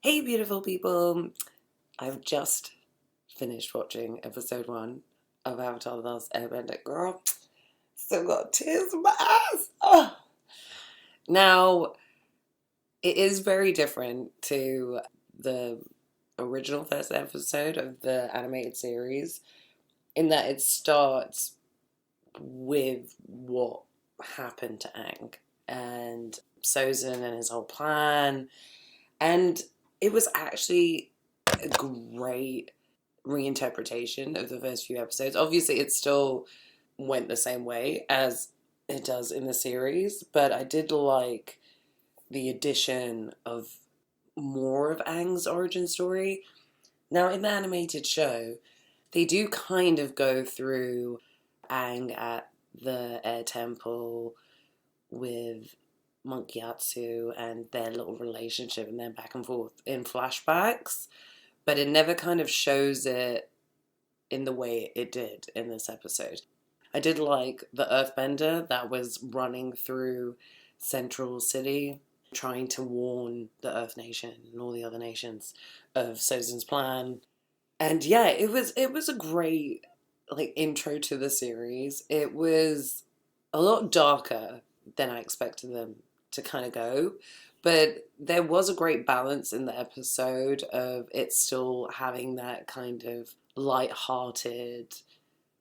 Hey beautiful people! I've just finished watching episode 1 of Avatar: The Last Airbender. Girl, still got tears in my eyes! Oh. Now, it is very different to the original first episode of the animated series in that it starts with what happened to Aang and Sozin and his whole plan. And it was actually a great reinterpretation of the first few episodes. Obviously, it still went the same way as it does in the series, but I did like the addition of more of Aang's origin story. Now, in the animated show, they do kind of go through Aang at the Air Temple with Monk Yatsu and their little relationship and then back and forth in flashbacks, but it never kind of shows it in the way it did in this episode. I did like the Earthbender that was running through Central City trying to warn the Earth Nation and all the other nations of Sozin's plan. And yeah, it was a great intro to the series. It was a lot darker than I expected them to kind of go, but there was a great balance in the episode of it still having that kind of light-hearted,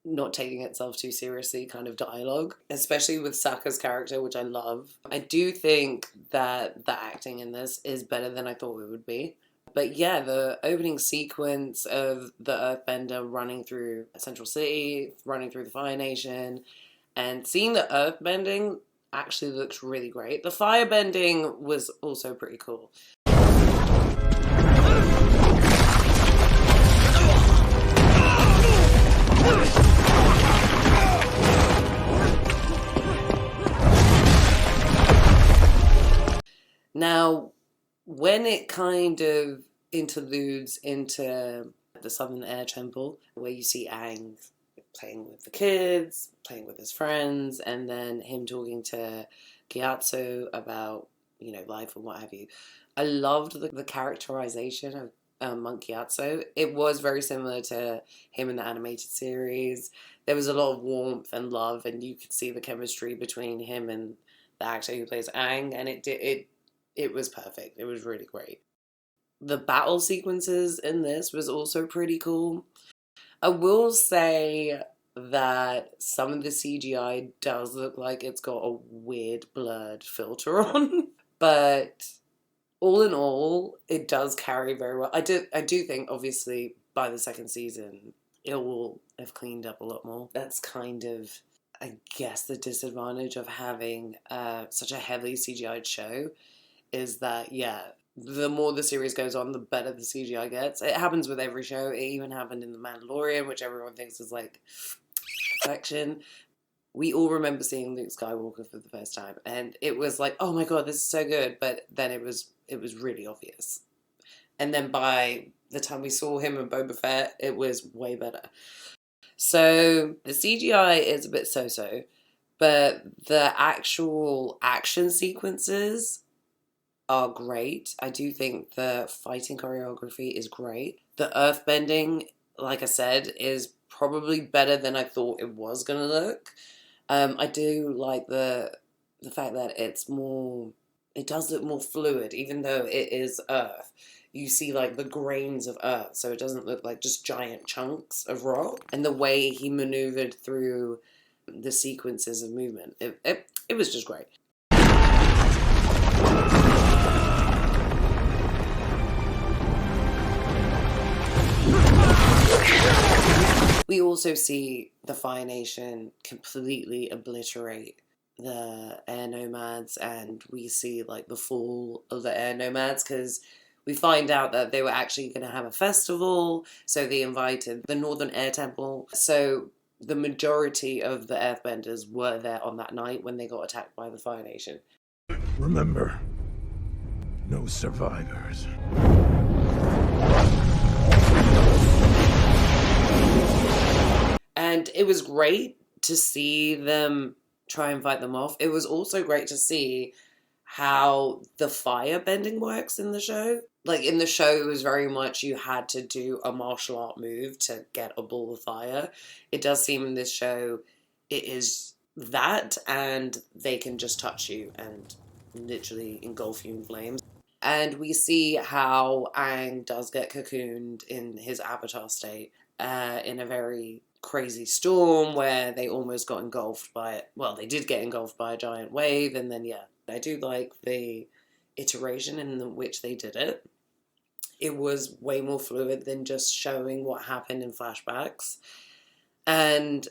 not taking itself too seriously kind of dialogue, especially with Sokka's character, which I love. I do think that the acting in this is better than I thought it would be. But yeah, the opening sequence of the Earthbender running through Central City, running through the Fire Nation, and seeing the earthbending actually looks really great. The firebending was also pretty cool. Now, when it kind of interludes into the Southern Air Temple, where you see Aang playing with the kids, playing with his friends, and then him talking to Gyatso about, life and what have you. I loved the characterization of Monk Gyatso. It was very similar to him in the animated series. There was a lot of warmth and love, and you could see the chemistry between him and the actor who plays Aang, and it was perfect. It was really great. The battle sequences in this was also pretty cool. I will say that some of the CGI does look like it's got a weird blurred filter on, but all in all, it does carry very well. I do think, obviously, by the second season, it will have cleaned up a lot more. That's kind of, I guess, the disadvantage of having such a heavily CGI'd show is that, yeah, the more the series goes on, the better the CGI gets. It happens with every show. It even happened in The Mandalorian, which everyone thinks is perfection. We all remember seeing Luke Skywalker for the first time, and it was like, oh my god, this is so good. But then it was really obvious. And then by the time we saw him and Boba Fett, it was way better. So the CGI is a bit so-so, but the actual action sequences are great. I do think the fighting choreography is great. The earthbending, like I said, is probably better than I thought it was going to look. I do like the fact that it does look more fluid, even though it is earth. You see the grains of earth, so it doesn't look like just giant chunks of rock. And the way he maneuvered through the sequences of movement, it was just great. We also see the Fire Nation completely obliterate the air nomads, and we see the fall of the air nomads because we find out that they were actually going to have a festival, so they invited the Northern Air Temple. So the majority of the Earthbenders were there on that night when they got attacked by the Fire Nation. Remember, no survivors. And it was great to see them try and fight them off. It was also great to see how the fire bending works in the show. like in the show, it was very much you had to do a martial art move to get a ball of fire. It does seem in this show it is that, and they can just touch you and literally engulf you in flames. And we see how Aang does get cocooned in his avatar state in a very crazy storm where they almost got engulfed by it. Well, they did get engulfed by a giant wave, and then, yeah, I do like the iteration in which they did it. It was way more fluid than just showing what happened in flashbacks. And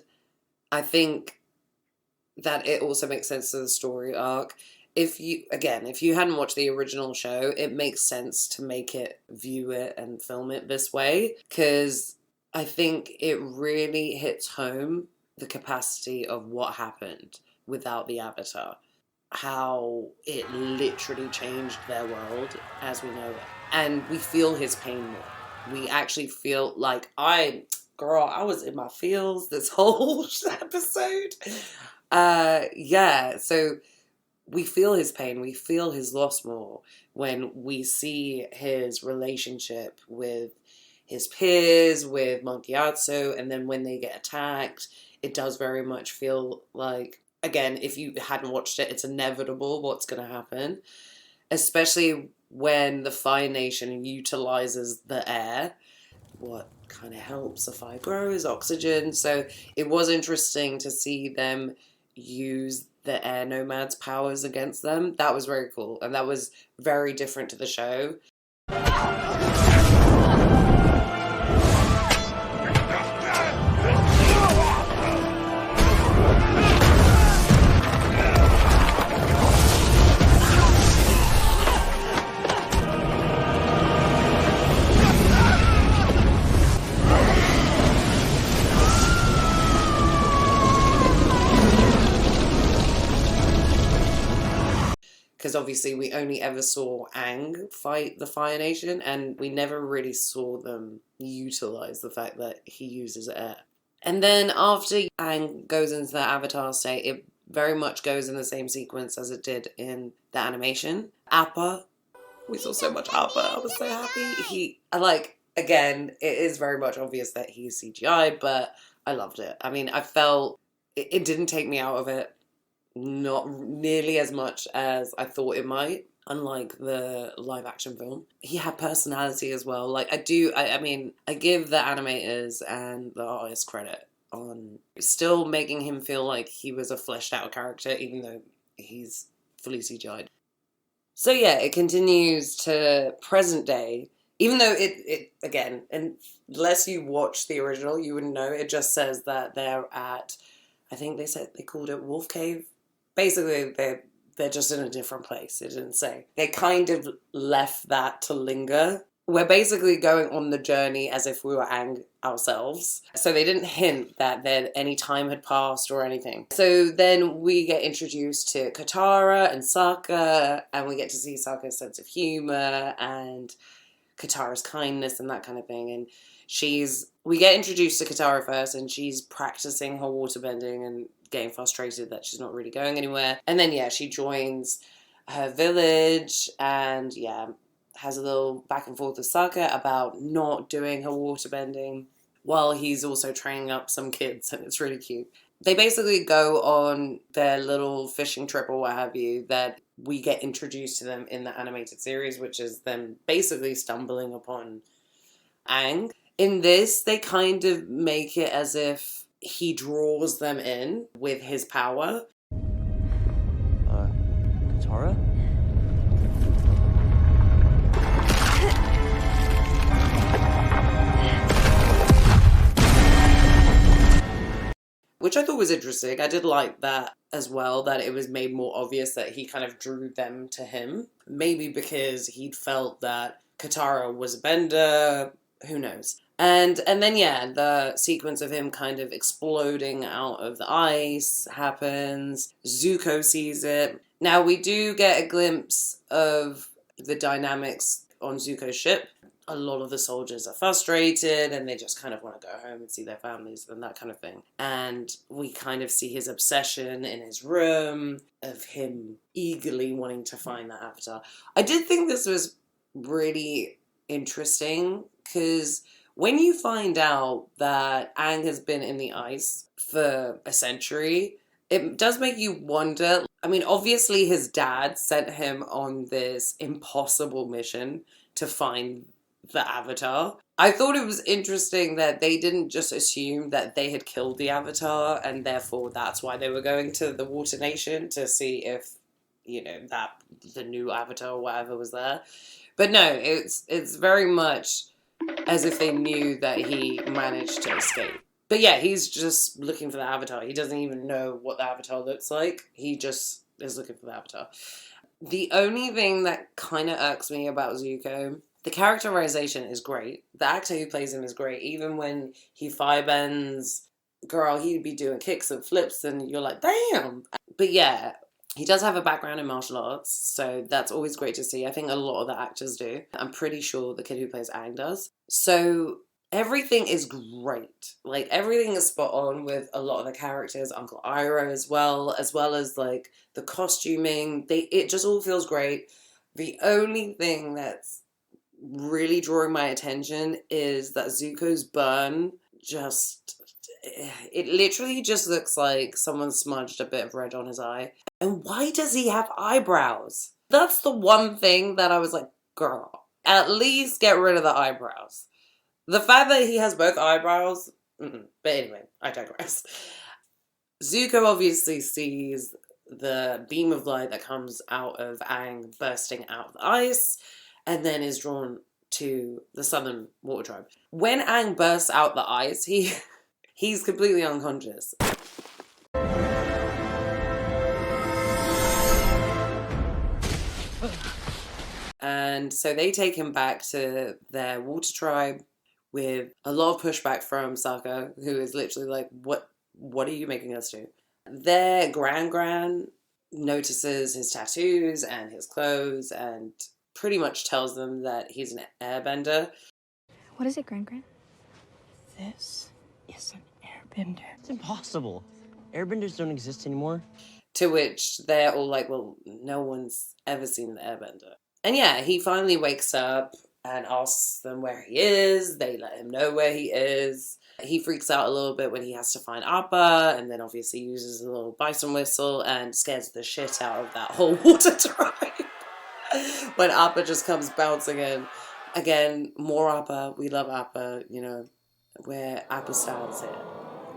I think that it also makes sense to the story arc. If you hadn't watched the original show, it makes sense to view it and film it this way, because I think it really hits home the capacity of what happened without the Avatar. How it literally changed their world as we know it. And we feel his pain more. We actually feel like I was in my feels this whole episode. So we feel his pain, we feel his loss more when we see his relationship with his peers, with Monkey Atsu, and then when they get attacked, it does very much feel like, again, if you hadn't watched it, it's inevitable what's going to happen, especially when the Fire Nation utilizes the air. What kind of helps the fire grow is oxygen, so it was interesting to see them use the air nomads' powers against them. That was very cool, and that was very different to the show. Because obviously we only ever saw Aang fight the Fire Nation, and we never really saw them utilize the fact that he uses air. And then after Aang goes into the Avatar state, it very much goes in the same sequence as it did in the animation. Appa, we saw so much Appa, I was so happy. Again, it is very much obvious that he's CGI, but I loved it. I mean, I felt it didn't take me out of it. Not nearly as much as I thought it might, unlike the live action film. He had personality as well. I give the animators and the artists credit on still making him feel like he was a fleshed out character, even though he's fully CGI'd. So yeah, it continues to present day, even though it again, unless you watch the original, you wouldn't know. It just says that they're at, I think they called it Wolf Cave. Basically, they're just in a different place. It didn't say. They kind of left that to linger. We're basically going on the journey as if we were Aang ourselves. So they didn't hint that any time had passed or anything. So then we get introduced to Katara and Sokka, and we get to see Sokka's sense of humor and Katara's kindness and that kind of thing. And we get introduced to Katara first, and she's practicing her waterbending and getting frustrated that she's not really going anywhere. And then, yeah, she joins her village and, yeah, has a little back and forth with Sokka about not doing her waterbending while he's also training up some kids, and it's really cute. They basically go on their little fishing trip or what have you that we get introduced to them in the animated series, which is them basically stumbling upon Aang. In this, they kind of make it as if he draws them in with his power. Katara? Which I thought was interesting. I did like that as well, that it was made more obvious that he kind of drew them to him. Maybe because he'd felt that Katara was a bender, who knows. And then, yeah, the sequence of him kind of exploding out of the ice happens. Zuko sees it. Now, we do get a glimpse of the dynamics on Zuko's ship. A lot of the soldiers are frustrated and they just kind of want to go home and see their families and that kind of thing. And we kind of see his obsession in his room of him eagerly wanting to find that avatar. I did think this was really interesting because when you find out that Aang has been in the ice for a century, it does make you wonder. I mean, obviously, his dad sent him on this impossible mission to find the Avatar. I thought it was interesting that they didn't just assume that they had killed the Avatar and therefore that's why they were going to the Water Nation to see if, that the new Avatar or whatever was there. But no, it's very much as if they knew that he managed to escape. But yeah, he's just looking for the Avatar. He doesn't even know what the Avatar looks like. He just is looking for the Avatar. The only thing that kind of irks me about Zuko, the characterization is great. The actor who plays him is great. Even when he firebends, girl, he'd be doing kicks and flips and you're like, damn. But yeah, he does have a background in martial arts, so that's always great to see. I think a lot of the actors do. I'm pretty sure the kid who plays Aang does. So everything is great. Like, everything is spot on with a lot of the characters. Uncle Iroh as well as like the costuming. It just all feels great. The only thing that's really drawing my attention is that Zuko's burn it literally just looks like someone smudged a bit of red on his eye. And why does he have eyebrows? That's the one thing that I was like, girl, at least get rid of the eyebrows. The fact that he has both eyebrows, but anyway, I digress. Zuko obviously sees the beam of light that comes out of Aang bursting out of the ice, and then is drawn to the Southern Water Tribe. When Aang bursts out the ice, he's completely unconscious. And so they take him back to their water tribe with a lot of pushback from Sokka, who is literally like, what are you making us do? Their Gran notices his tattoos and his clothes and pretty much tells them that he's an airbender. What is it, Gran? This is an airbender. It's impossible. Airbenders don't exist anymore. To which they're all like, well, no one's ever seen the airbender. And yeah, he finally wakes up and asks them where he is. They let him know where he is. He freaks out a little bit when he has to find Appa, and then obviously uses a little bison whistle and scares the shit out of that whole water tribe. When Appa just comes bouncing in. Again, more Appa. We love Appa, where Appa stands here.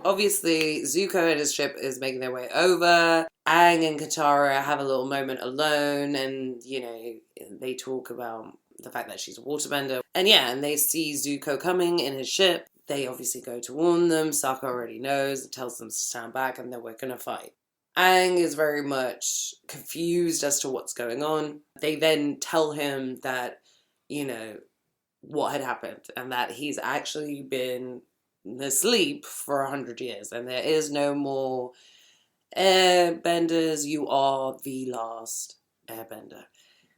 Obviously, Zuko and his ship is making their way over. Aang and Katara have a little moment alone, and, they talk about the fact that she's a waterbender. And yeah, and they see Zuko coming in his ship. They obviously go to warn them. Sokka already knows, tells them to stand back, and then we're going to fight. Aang is very much confused as to what's going on. They then tell him that, what had happened, and that he's actually been asleep for 100 years, and there is no more airbenders. You are the last airbender.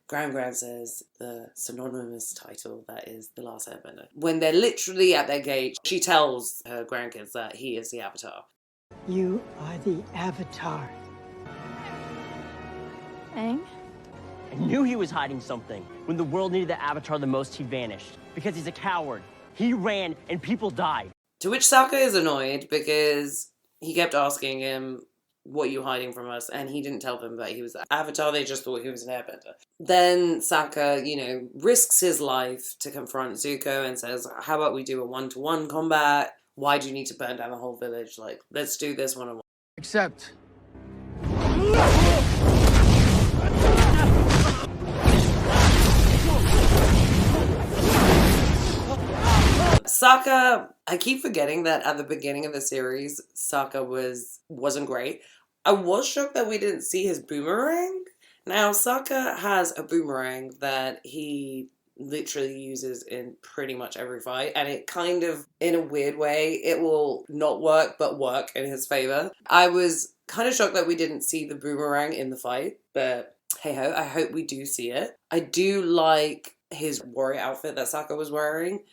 Gran says the synonymous title, that is the last airbender. When they're literally at their gate, she tells her grandkids that he is the Avatar. You are the Avatar. Aang? I knew he was hiding something. When the world needed the Avatar the most, he vanished. Because he's a coward. He ran and people died. To which Sokka is annoyed because he kept asking him, what are you hiding from us? And he didn't tell them that he was the Avatar. They just thought he was an airbender. Then Sokka, risks his life to confront Zuko and says, how about we do a 1-to-1 combat? Why do you need to burn down the whole village? Like, let's do this one-on-one. Accept. Sokka, I keep forgetting that at the beginning of the series, Sokka wasn't great. I was shocked that we didn't see his boomerang. Now, Sokka has a boomerang that he literally uses in pretty much every fight, and it kind of, in a weird way, it will not work, but work in his favor. I was kind of shocked that we didn't see the boomerang in the fight, but hey-ho, I hope we do see it. I do like his warrior outfit that Sokka was wearing.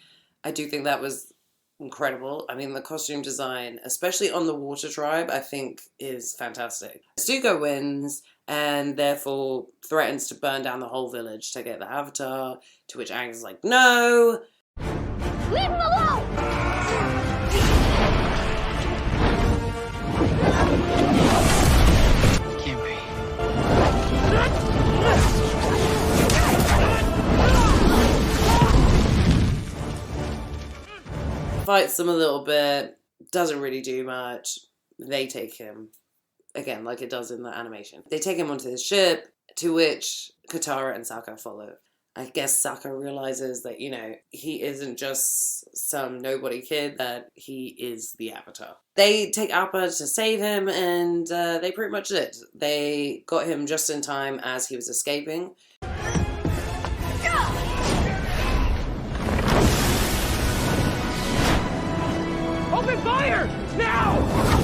I do think that was incredible. I mean, the costume design, especially on the Water Tribe, I think is fantastic. Zuko wins, and therefore threatens to burn down the whole village to get the Avatar, to which Aang is like, no! Leave him alone! Can't be. Fights them a little bit, doesn't really do much. They take him, again, like it does in the animation. They take him onto his ship, to which Katara and Sokka follow. I guess Sokka realizes that, you know, he isn't just some nobody kid, that he is the Avatar. They take Appa to save him, and they pretty much did. They got him just in time as he was escaping. Open fire! Now!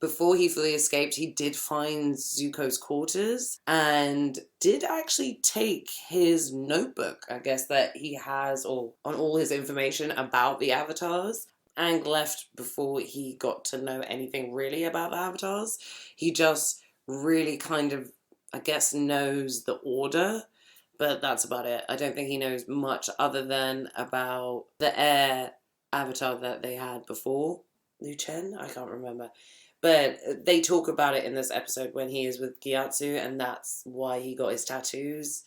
Before he fully escaped, he did find Zuko's quarters and did actually take his notebook, I guess, that he has on all his information about the Avatars. Aang left before he got to know anything really about the Avatars. He just really kind of, I guess, knows the order, but that's about it. I don't think he knows much other than about the air Avatar that they had before. Liu Chen? I can't remember. But they talk about it in this episode when he is with Gyatso, and that's why he got his tattoos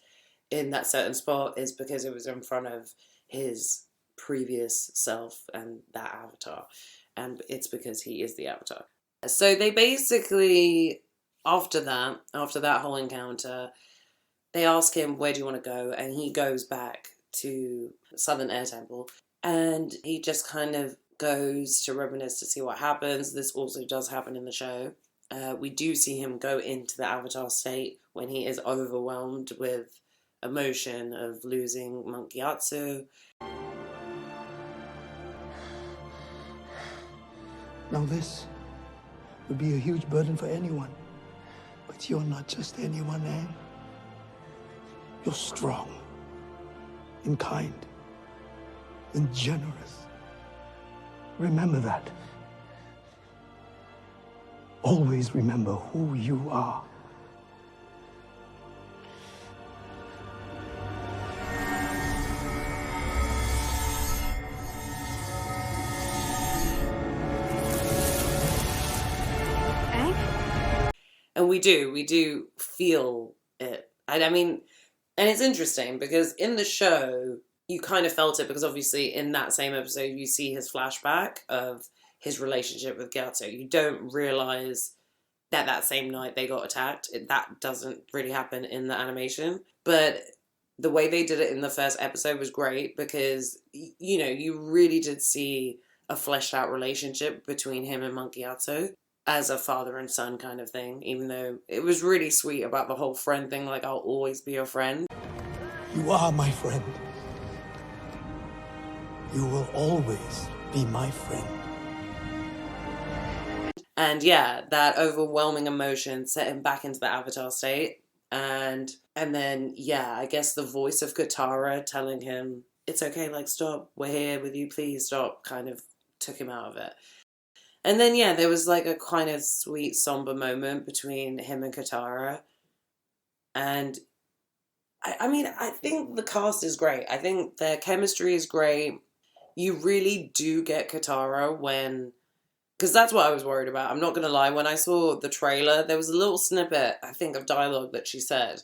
in that certain spot, is because it was in front of his previous self and that Avatar. And it's because he is the Avatar. So they basically, after that whole encounter, they ask him, where do you want to go? And he goes back to Southern Air Temple. And he just kind of goes to reminisce to see what happens. This also does happen in the show. We do see him go into the Avatar state when he is overwhelmed with emotion of losing Monk Gyatso. Now this would be a huge burden for anyone. But you're not just anyone, Aang. You're strong, and kind, and generous. Remember that. Always remember who you are. And we do feel it. I mean, and it's interesting because in the show, you kind of felt it because obviously in that same episode, you see his flashback of his relationship with Gyatso. You don't realise that same night they got attacked. That doesn't really happen in the animation. But the way they did it in the first episode was great because, you know, you really did see a fleshed out relationship between him and Monk Gyatso as a father and son kind of thing, even though it was really sweet about the whole friend thing, like, I'll always be your friend. You are my friend. You will always be my friend. And yeah, that overwhelming emotion set him back into the Avatar state. And then, yeah, I guess the voice of Katara telling him, it's okay, like, stop, we're here with you, please stop, kind of took him out of it. And then, yeah, there was like a kind of sweet, somber moment between him and Katara. And I mean, I think the cast is great. I think their chemistry is great. You really do get Katara when... Because that's what I was worried about. I'm not going to lie. When I saw the trailer, there was a little snippet, I think, of dialogue that she said.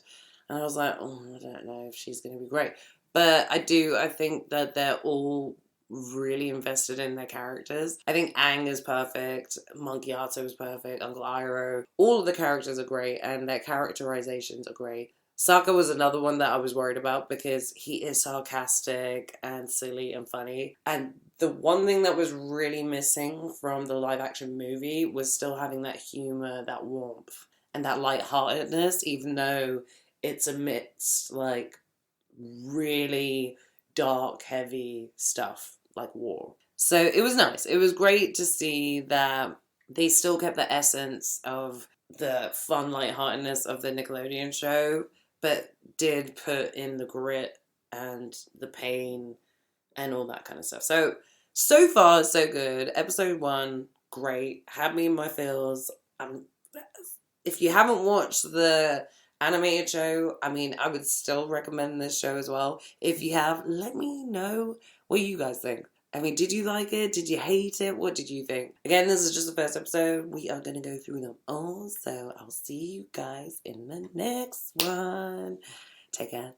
And I was like, oh, I don't know if she's going to be great. But I think that they're all really invested in their characters. I think Aang is perfect, Monkey Otto is perfect, Uncle Iroh. All of the characters are great and their characterizations are great. Sokka was another one that I was worried about because he is sarcastic and silly and funny. And the one thing that was really missing from the live action movie was still having that humor, that warmth, and that lightheartedness, even though it's amidst like really dark, heavy stuff like war. So it was nice. It was great to see that they still kept the essence of the fun lightheartedness of the Nickelodeon show, but did put in the grit and the pain and all that kind of stuff. So far, so good. Episode 1, great. Had me in my feels. If you haven't watched the animated show, I mean, I would still recommend this show as well. If you have, let me know what you guys think. I mean, did you like it? Did you hate it? What did you think? Again, this is just the first episode. We are going to go through them all. So I'll see you guys in the next one. Take care.